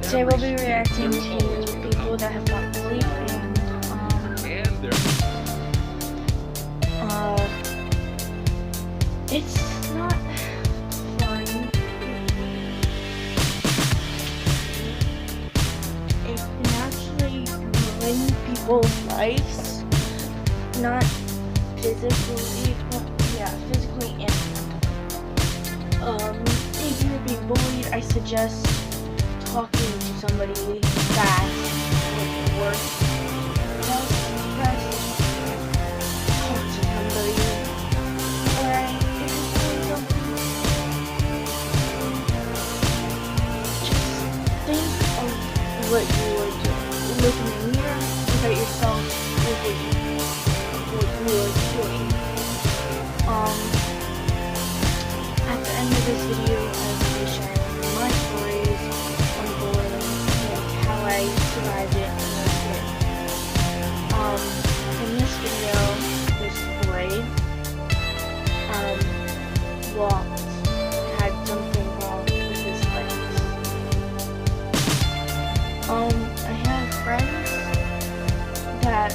Today we'll be reacting to people that have got bullied and it's not fun. It can actually ruin people's lives, not physically, but yeah, physically and if you're being bullied, I suggest talking to somebody fast would work. Just talk to somebody. Alright, if you're doing something, just think of what you would do. Look in the mirror, look at yourself, look at what you are doing. At the end of this video, I will be sharing my stories on bullying and how I survived it and learned it. In this video, this boy had something wrong with his legs. I have friends that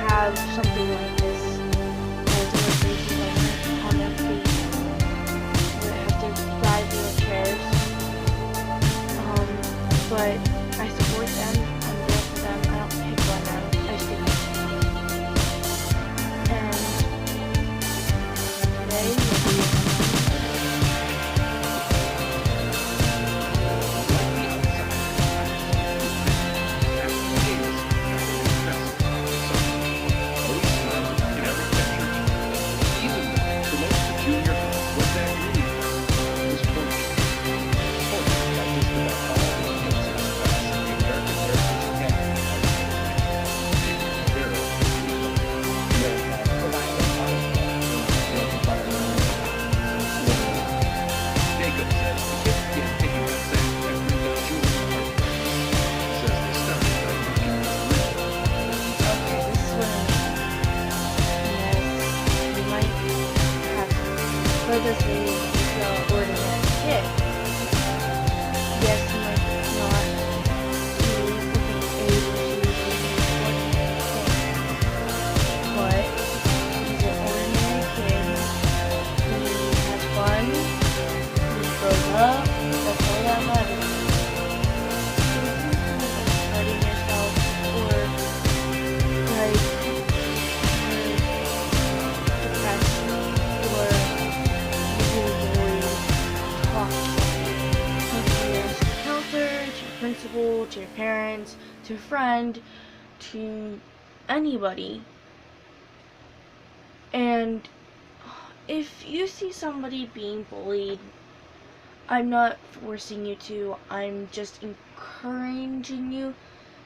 have something like this. On their feet, would have to ride wheelchairs. But I support them. I'm there for them. I don't pick on them. I stick with them. And today will be this lady is no ordinary kid. Yes, he might not be able to use ordinary things, but he's an ordinary kid. He has fun, he grows up, that's all that matters. Hurting yourself or depressed or principal, to your parents, to a friend, to anybody. And if you see somebody being bullied, I'm not forcing you to, I'm just encouraging you.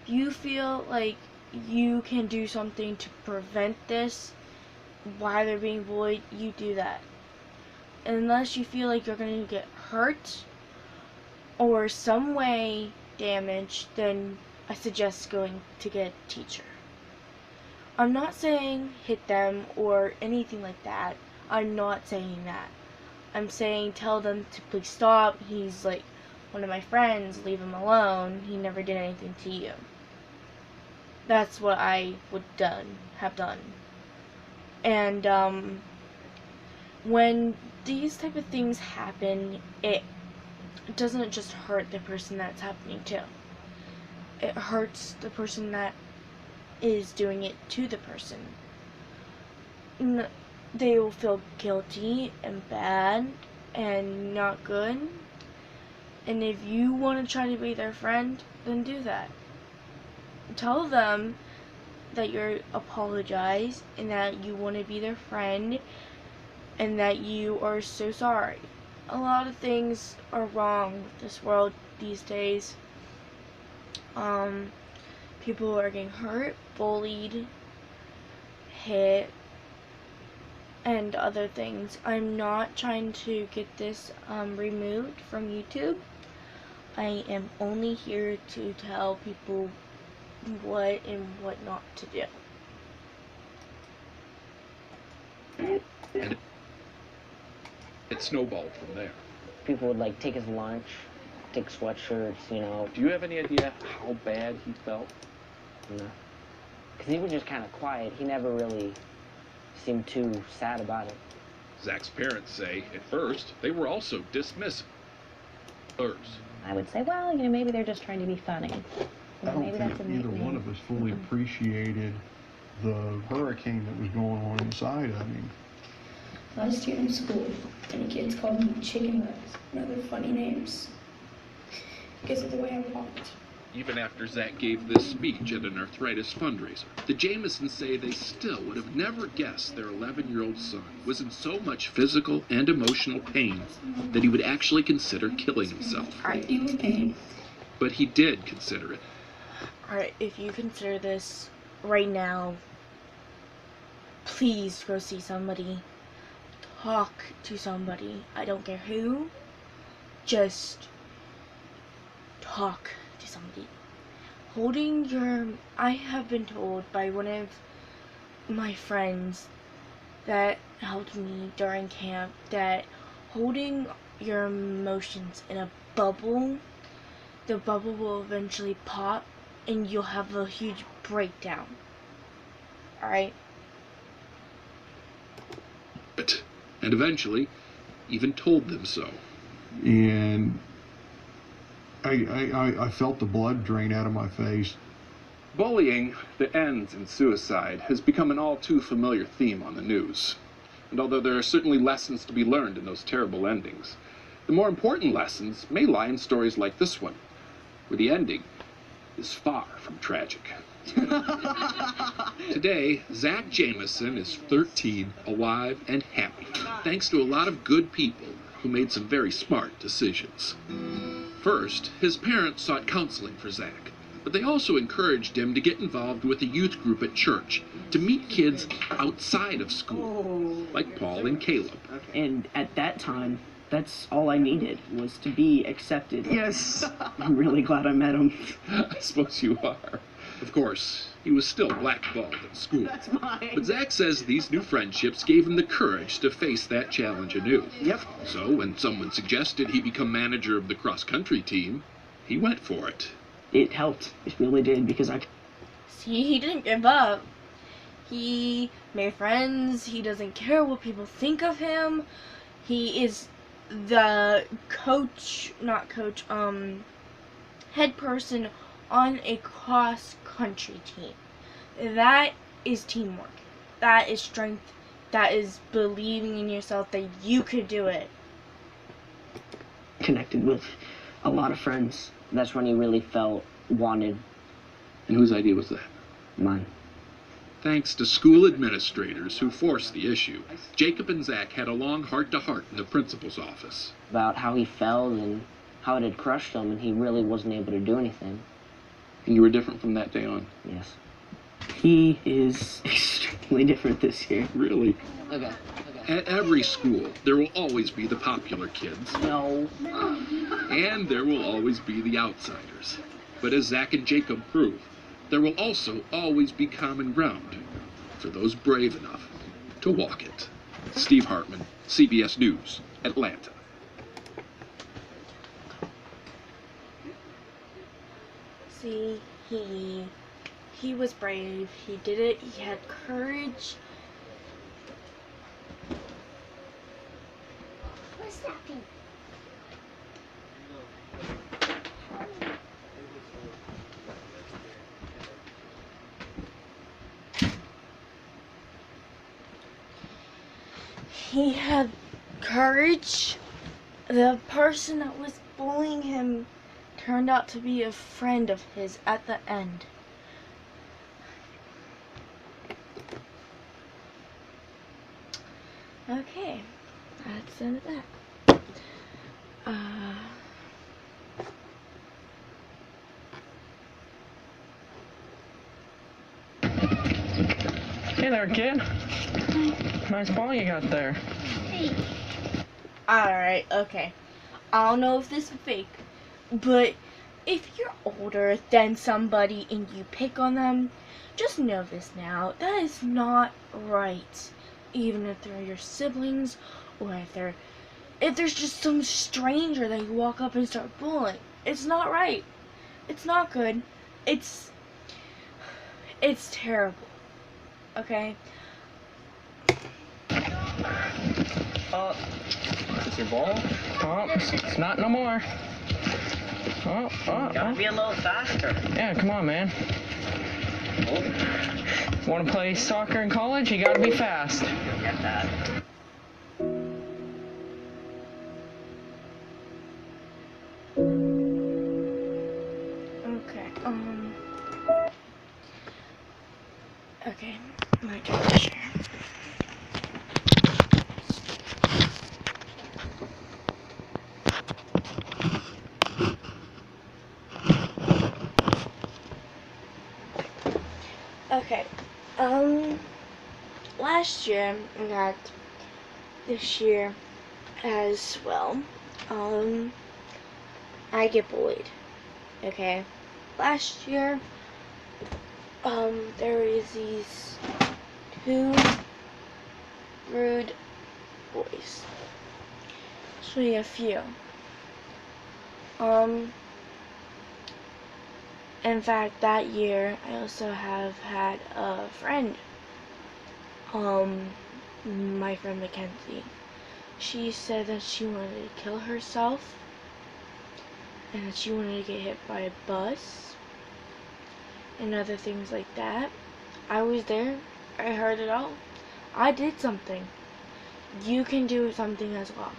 If you feel like you can do something to prevent this while they're being bullied, you do that. Unless you feel like you're going to get hurt or some way damaged, then I suggest going to get a teacher. I'm not saying hit them or anything like that. I'm not saying that. I'm saying tell them to please stop. He's like one of my friends. Leave him alone. He never did anything to you. That's what I would have done. And when these type of things happen, it doesn't just hurt the person that's happening to. It hurts the person that is doing it to the person. They will feel guilty and bad and not good. And if you want to try to be their friend, then do that. Tell them that you apologize and that you want to be their friend and that you are so sorry. A lot of things are wrong with this world these days. People are getting hurt, bullied, hit, and other things. I'm not trying to get this removed from YouTube. I am only here to tell people what and what not to do. And it snowballed from there. People would like take his lunch, hectic sweatshirts, you know. Do you have any idea how bad he felt? No. Because he was just kind of quiet. He never really seemed too sad about it. Zach's parents say, at first, they were also dismissive. I would say, well, you know, maybe they're just trying to be funny. I don't think either one of us fully appreciated the hurricane that was going on inside. I mean, last year in school, many kids called me chicken legs and other funny names because of the way I walked. Even after Zach gave this speech at an arthritis fundraiser, the Jamesons say they still would have never guessed their 11-year-old son was in so much physical and emotional pain that he would actually consider killing himself. I deal with pain. But he did consider it. Alright, if you consider this right now, please go see somebody. Talk to somebody. I don't care who. Just talk to somebody. I have been told by one of my friends that helped me during camp that holding your emotions in a bubble, the bubble will eventually pop and you'll have a huge breakdown. Alright? And eventually, even told them so. and I felt the blood drain out of my face. Bullying that ends in suicide has become an all too familiar theme on the news. And although there are certainly lessons to be learned in those terrible endings, the more important lessons may lie in stories like this one, where the ending is far from tragic. Today, Zach Jameson is 13, alive, and happy, thanks to a lot of good people who made some very smart decisions. First, his parents sought counseling for Zach, but they also encouraged him to get involved with a youth group at church to meet kids outside of school, like Paul and Caleb. And at that time, that's all I needed, was to be accepted. Yes. I'm really glad I met him. I suppose you are. Of course, he was still blackballed at school. That's mine. But Zach says these new friendships gave him the courage to face that challenge anew. Yep. So when someone suggested he become manager of the cross-country team, he went for it. It helped. It really did, because See, he didn't give up. He made friends. He doesn't care what people think of him. He is the head person on a cross-country team. That is teamwork. That is strength. That is believing in yourself that you could do it. connected with a lot of friends. That's when he really felt wanted. And whose idea was that? Mine. Thanks to school administrators who forced the issue, Jacob and Zach had a long heart-to-heart in the principal's office. About how he felt and how it had crushed him, and he really wasn't able to do anything. And you were different from that day on? Yes. He is extremely different this year. Really? Okay. At every school, there will always be the popular kids, No. and there will always be the outsiders. But as Zach and Jacob prove, there will also always be common ground for those brave enough to walk it. Steve Hartman, CBS News, Atlanta. See, he was brave. He did it. He had courage. What's that thing? He had courage. The person that was bullying him turned out to be a friend of his at the end. Okay, that's the end of that. Hey there, kid. Nice ball you got there. Alright, okay. I don't know if this is fake, but if you're older than somebody and you pick on them, just know this now. That is not right. Even if they're your siblings or if they're if there's just some stranger that you walk up and start bullying. It's not right. It's not good. It's terrible. Okay? Is your ball? Oh, it's not no more. Gotta be a little faster. Yeah, come on, man. Want to play soccer in college? You gotta be fast. Get that. Okay, okay, my turn to share. Okay, last year, in fact, this year as well, I get bullied, okay? Last year, there was these two rude boys. Actually, a few. In fact, that year, I also have had a friend, my friend Mackenzie. She said that she wanted to kill herself, and that she wanted to get hit by a bus, and other things like that. I was there. I heard it all. I did something. You can do something as well.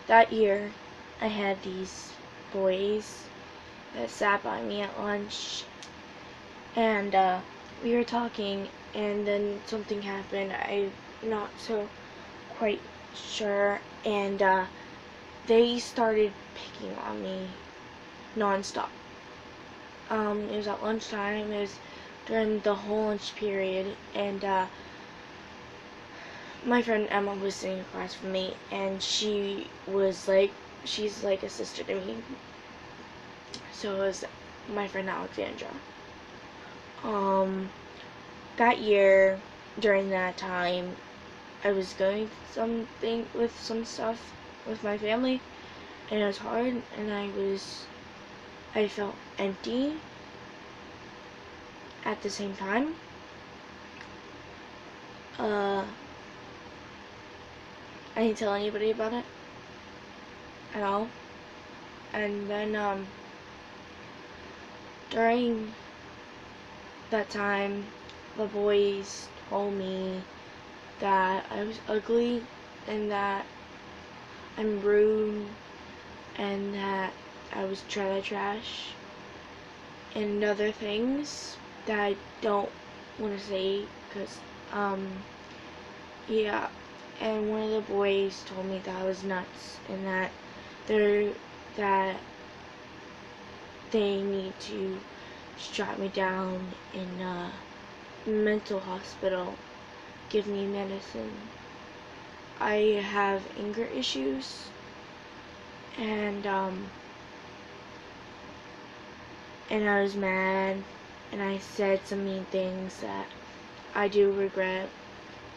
That year, I had these boys that sat by me at lunch, and we were talking, and then something happened. I'm not so quite sure, and they started picking on me non-stop. It was at lunchtime. It was during the whole lunch period, and my friend Emma was sitting across from me, and she's like a sister to me. So was my friend Alexandra. That year, during that time, I was going through some stuff with my family, and it was hard, and I felt empty at the same time. I didn't tell anybody about it at all. And then, during that time, the boys told me that I was ugly, and that I'm rude, and that I was trailer trash, and other things that I don't want to say, because, yeah. And one of the boys told me that I was nuts, and that they need to strap me down in a mental hospital, give me medicine. I have anger issues, and I was mad, and I said some mean things that I do regret,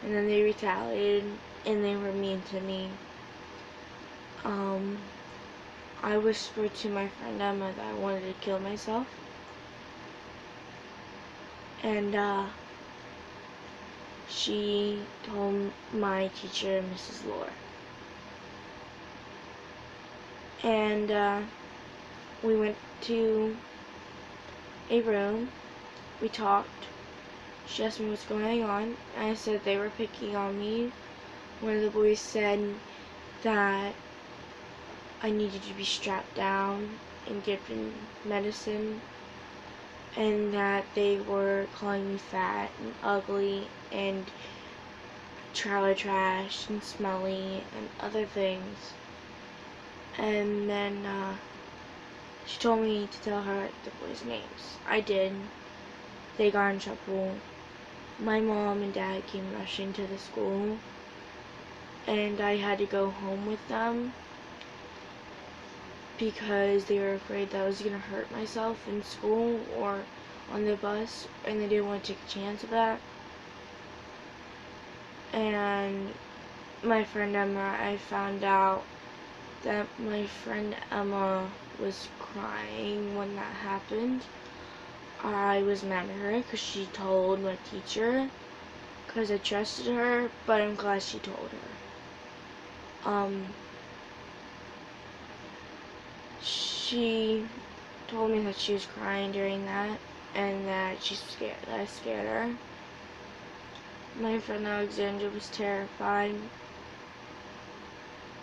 and then they retaliated, and they were mean to me. I whispered to my friend Emma that I wanted to kill myself, and she told my teacher, Mrs. Lore. And we went to a room, we talked. She asked me what's going on, and I said they were picking on me. One of the boys said that I needed to be strapped down and given medicine, and that they were calling me fat and ugly and trailer trash and smelly and other things. And then she told me to tell her the boys' names. I did. They got in trouble. My mom and dad came rushing to the school, and I had to go home with them because they were afraid that I was going to hurt myself in school or on the bus, and they didn't want to take a chance of that. and my friend Emma, I found out that my friend Emma was crying when that happened. I was mad at her because she told my teacher, because I trusted her, but I'm glad she told her. She told me that she was crying during that, and that I scared her. My friend Alexandra was terrified.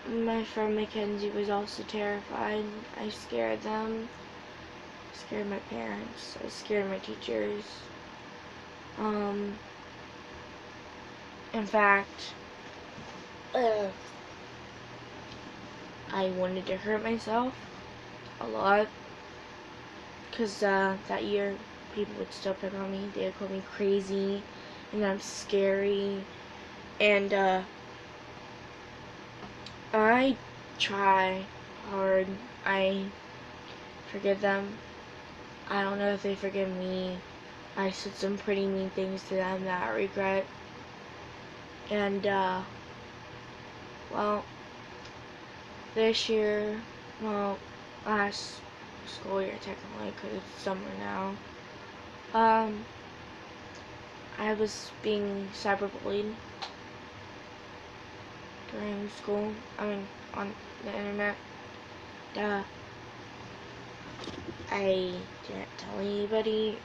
My friend Mackenzie was also terrified. I scared them. I scared my parents. I scared my teachers. In fact, I wanted to hurt myself a lot, because that year people would still pick on me. They would call me crazy, and I'm scary, and I try hard. I forgive them. I don't know if they forgive me. I said some pretty mean things to them that I regret. And, well, this year, well, last school year technically, because it's summer now, I was being cyberbullied during school, on the internet. I didn't tell anybody,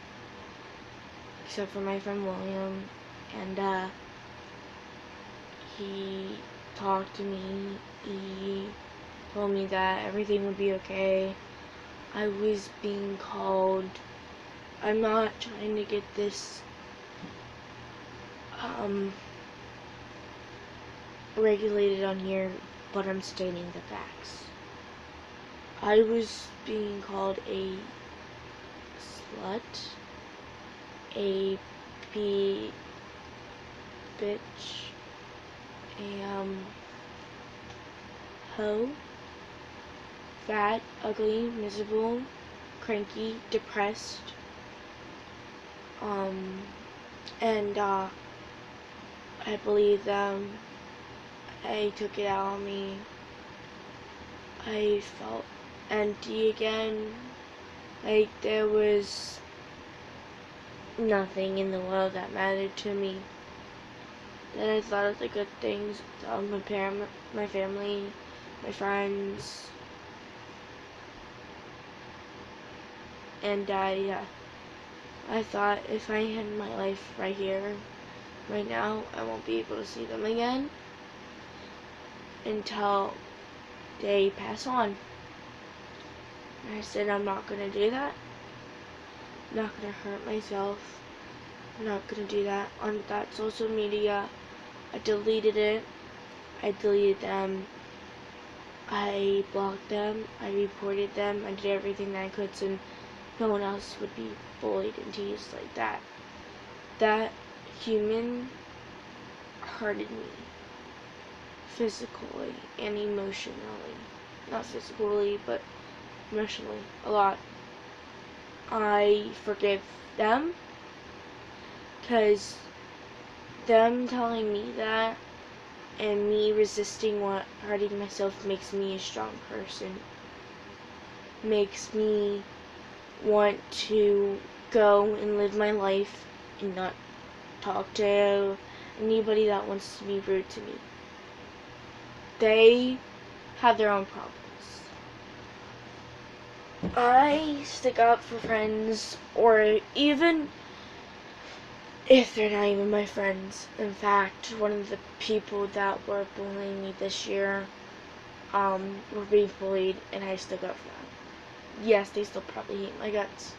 except for my friend William, and, he talked to me. He told me that everything would be okay. I was being called, I'm not trying to get this regulated on here, but I'm stating the facts. I was being called a slut, a bitch, a hoe, fat, ugly, miserable, cranky, depressed, and I believe them. I took it out on me. I felt empty again, like there was nothing in the world that mattered to me. Then I thought of the good things of my parents, my family, my friends, and I thought if I end my life right here, right now, I won't be able to see them again until they pass on. And I said I'm not gonna do that. I'm not gonna hurt myself. I'm not gonna do that on that social media. I deleted it. I deleted them. I blocked them. I reported them. I did everything that I could so no one else would be bullied and teased like that. That human hurted me physically and emotionally. Not physically, but emotionally a lot. I forgive them, because them telling me that and me resisting what hurting myself makes me a strong person, makes me want to go and live my life and not talk to anybody that wants to be rude to me. They have their own problems. I stick up for friends, or even if they're not even my friends. In fact, one of the people that were bullying me this year were being bullied, and I stuck up for them. Yes, they still probably hate my guts,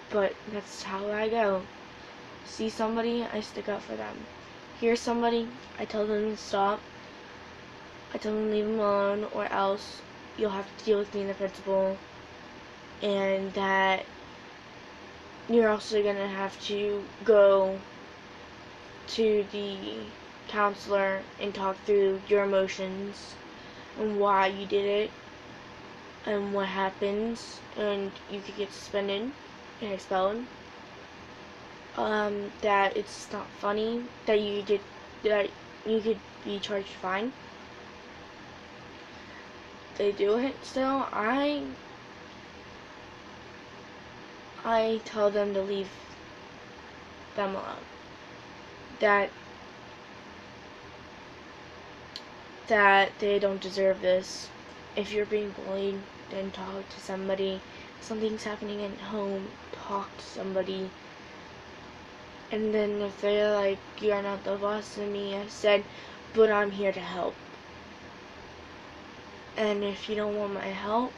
but that's how I go. See somebody, I stick up for them. Hear somebody, I tell them to stop. I tell them to leave them alone, or else you'll have to deal with me and the principal, and that you're also gonna have to go to the counselor and talk through your emotions and why you did it and what happens, and you could get suspended and expelled. That it's not funny that you did that you could be charged a fine. They do it still. I tell them to leave them alone. That they don't deserve this. If you're being bullied, then talk to somebody. Something's happening at home, talk to somebody. And then if they're like, you're not the boss of me, I said, but I'm here to help. And if you don't want my help,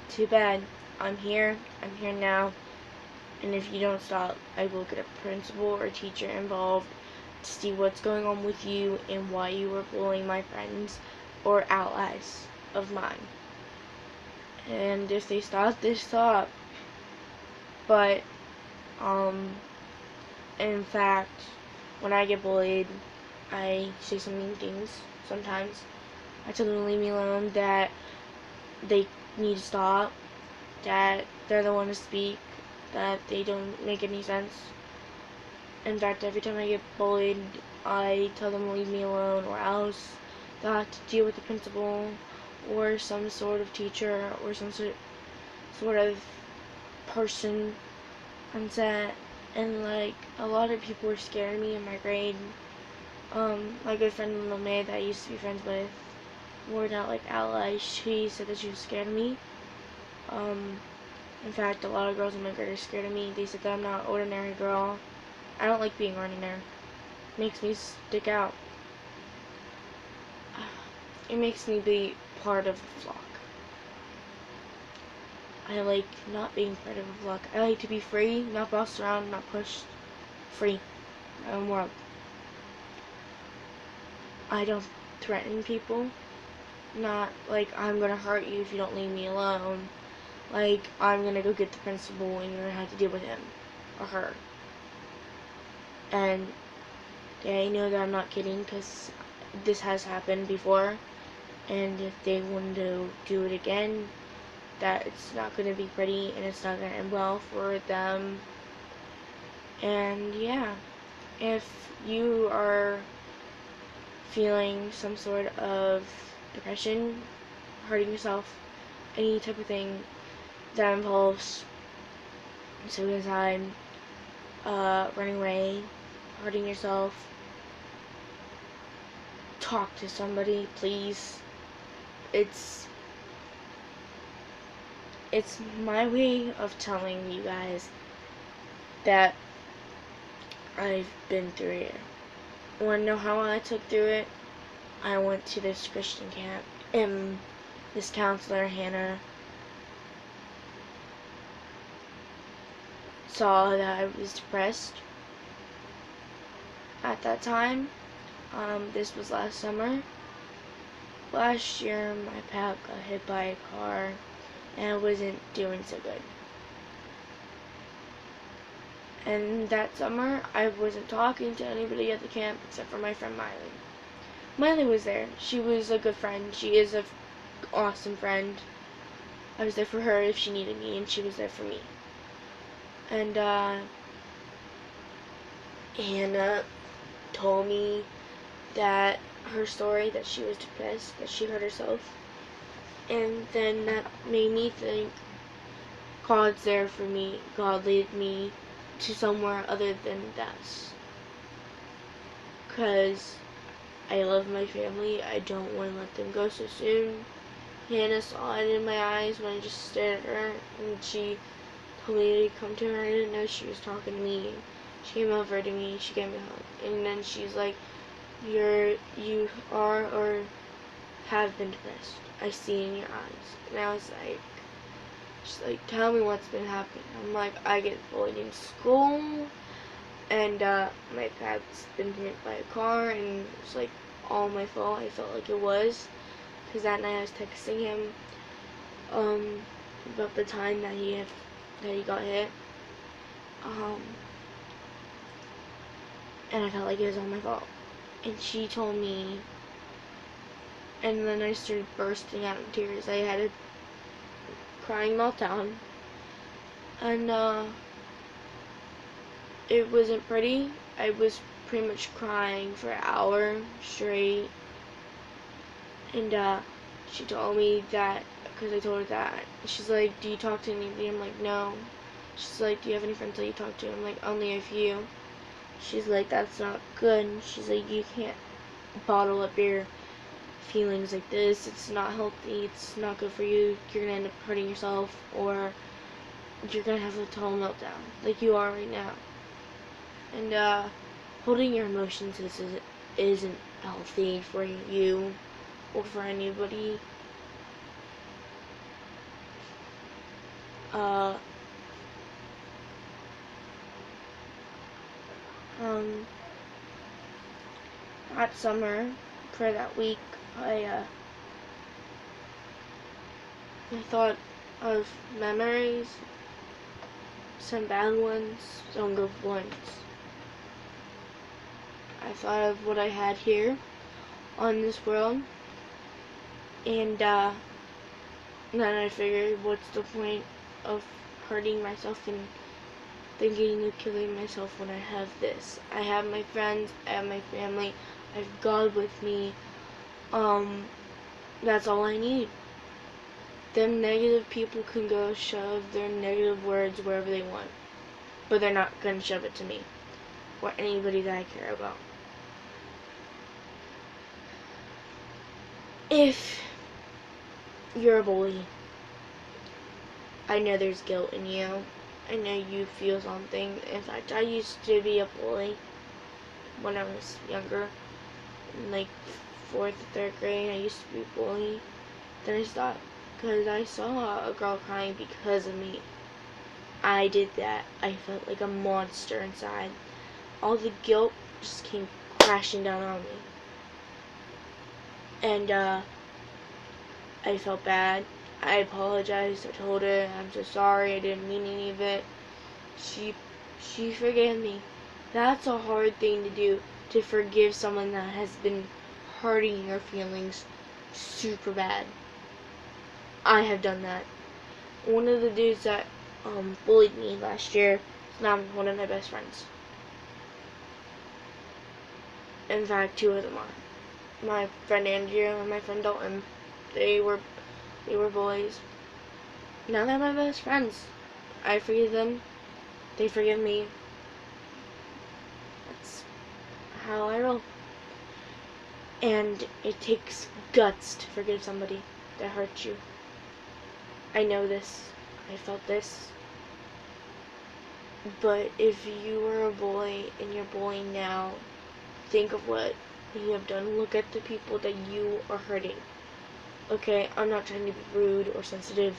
too bad. I'm here now. And if you don't stop, I will get a principal or teacher involved to see what's going on with you and why you were bullying my friends or allies of mine. And if they stop, they stop. But, in fact, when I get bullied, I say some mean things sometimes. I tell them to leave me alone, that they need to stop, that they're the one to speak, that they don't make any sense. In fact, every time I get bullied, I tell them to leave me alone, or else they'll have to deal with the principal or some sort of teacher or some sort of person on set. And like, a lot of people were scared of me in my grade. My good friend Lamay that I used to be friends with, we're not like allies. She said that she was scared of me. In fact, a lot of girls in my grade are scared of me. They said that I'm not an ordinary girl. I don't like being ordinary. It makes me stick out. It makes me be part of the flock. I like not being part of a flock. I like to be free, not bossed around, not pushed. Free. My own world. I don't threaten people. Not like, I'm gonna hurt you if you don't leave me alone. Like, I'm gonna go get the principal and you're gonna have to deal with him or her. And they know that I'm not kidding, because this has happened before. And if they want to do it again, that it's not gonna be pretty and it's not gonna end well for them. And yeah, if you are feeling some sort of depression, hurting yourself, any type of thing that involves suicide, running away, hurting yourself, talk to somebody, please. It's my way of telling you guys that I've been through it. Want to know how I took through it? I went to this Christian camp, and this counselor, Hannah, saw that I was depressed at that time. This was last summer. Last year, my pal got hit by a car, and I wasn't doing so good. And that summer, I wasn't talking to anybody at the camp except for my friend Miley. Miley was there. She was a good friend. She is an awesome friend. I was there for her if she needed me, and she was there for me. And Hannah told me that her story, that she was depressed, that she hurt herself. And then that made me think, God's there for me. God led me to somewhere other than this. Because I love my family. I don't want to let them go so soon. Hannah saw it in my eyes when I just stared at her, and she told me to come to her. I didn't know she was talking to me. She came over to me, she gave me a hug, and then she's like, you are or have been depressed. I see in your eyes. And I was like, she's like, tell me what's been happening. I'm like, I get bullied in school, and my dad's been hit by a car, and it's like all my fault. I felt like it was, because that night I was texting him about the time that he got hit, and I felt like it was all my fault. And she told me, and then I started bursting out in tears. I had a crying meltdown, and it wasn't pretty. I was pretty much crying for an hour straight. And she told me that, because I told her that, she's like, do you talk to anybody? I'm like, no. She's like, do you have any friends that you talk to? I'm like, only a few. She's like, that's not good. She's like, you can't bottle up your feelings like this. It's not healthy. It's not good for you. You're gonna end up hurting yourself, or you're gonna have a total meltdown like you are right now. And holding your emotions isn't healthy for you or for anybody. That summer, for that week, I thought of memories, some bad ones, some good ones. I thought of what I had here on this world, and then I figured, what's the point of hurting myself and thinking of killing myself when I have this? I have my friends, I have my family, I have God with me. That's all I need. Them negative people can go shove their negative words wherever they want, but they're not gonna shove it to me or anybody that I care about. If you're a bully, I know there's guilt in you. I know you feel something. In fact, I used to be a bully when I was younger, in like 4th or 3rd grade. I used to be a bully. Then I stopped because I saw a girl crying because of me. I did that. I felt like a monster inside. All the guilt just came crashing down on me. And I felt bad. I apologized. I told her, I'm so sorry, I didn't mean any of it. She forgave me. That's a hard thing to do, to forgive someone that has been hurting your feelings super bad. I have done that. One of the dudes that bullied me last year is now one of my best friends. In fact, 2 of them are. My friend Andrew and my friend Dalton. They were bullies. Now they're my best friends. I forgive them. They forgive me. That's how I roll. And it takes guts to forgive somebody that hurt you. I know this. I felt this. But if you were a bully and you're bullying now, think of what you have done. Look at the people that you are hurting. Okay, I'm not trying to be rude or sensitive,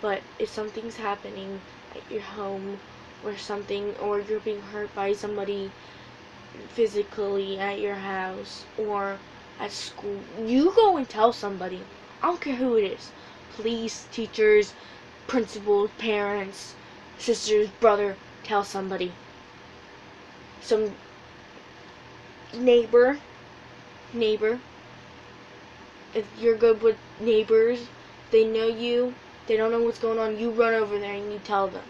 but if something's happening at your home or something, or you're being hurt by somebody physically at your house or at school, you go and tell somebody. I don't care who it is. Police, teachers, principals, parents, sisters, brother, tell somebody. Some neighbor. If you're good with neighbors, they know you, they don't know what's going on, you run over there and you tell them.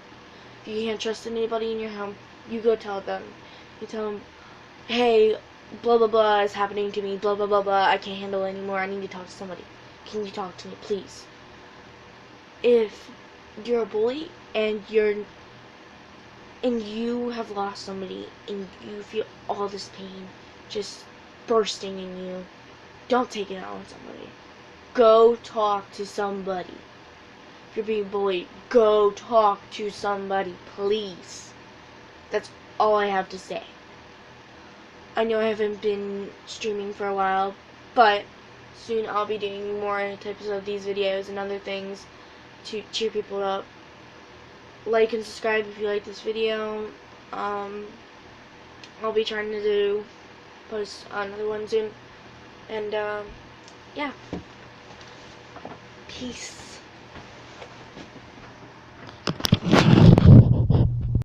If you can't trust anybody in your home, you go tell them. You tell them, hey, blah blah blah is happening to me, blah blah blah blah, I can't handle it anymore, I need to talk to somebody. Can you talk to me, please? If you're a bully and you have lost somebody and you feel all this pain just bursting in you, don't take it out on somebody. Go talk to somebody. If you're being bullied, go talk to somebody, please. That's all I have to say. I know I haven't been streaming for a while, but soon I'll be doing more types of these videos and other things to cheer people up. Like and subscribe if you like this video. I'll be trying to post another one soon. And yeah. Peace.